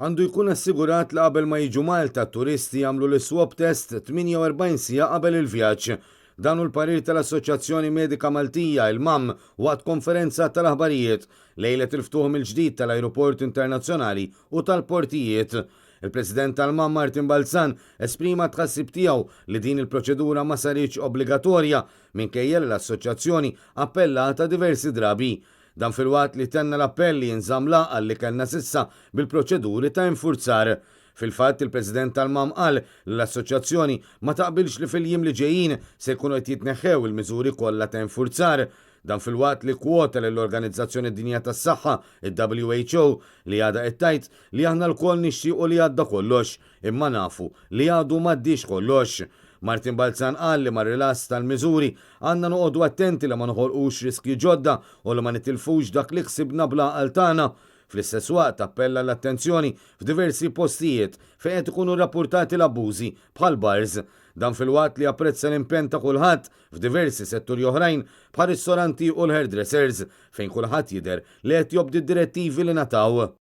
Għandu jkun assigurat li qabel ma jiġu Malta turisti jagħmlu l-swab test 48 sija qabel il-vjaġġ. Dan hu l-parir tal-Assoċjazzjoni Medika Maltija il-MAM waqt konferenza tal-aħbarijiet lejlet il-ftuħ mill-ġdid tal-Ajruport Internazzjonali u tal-portijiet. Il-President tal-MAM Martin Balzan esprima tħassib tiegħu li din il-proċedura ma saritx obbligatorja minkejja l-Assoċjazzjoni appellata diversi drabi. Dan fil-waqt li tenna l-appelli jinżamla għalli kellna sissa bil-proċeduri ta' infurzar. Fil-fatt il-President tal-MAM qal l-Assoċjazzjoni ma taqbilx li fil-jiem li ġejjin se jkunu qed jitneħħew il-miżuri kollha ta' infurzar. Dan fil-waqt li kwota l-Organizzazzjoni Dinja tas-Saħħa, il-WHO, li għadha qed tgħid li aħna l-kol nixtiequ li għadda kollox, imma nafu li għadu m'għaddix kollox. Martin Balzan qal li mar-rilass tal-miżuri għandna noqogħdu attenti li ma noħolqux riski ġodda u li ma nitilfux dak li ħsibna bl-għaqal tagħna. Fl-istess waqt appella l-attenzjoni f'diversi postijiet fejn qed ikunu rrappurtati l-abbużi bħal bars. Dan fil-waqt li apprezza l-impenn ta' kulħadd f'diversi setturi oħrajn bħal ristoranti u l-hairdressers fejn kulħadd jidher li qed jobdi d-direttivi li nataw.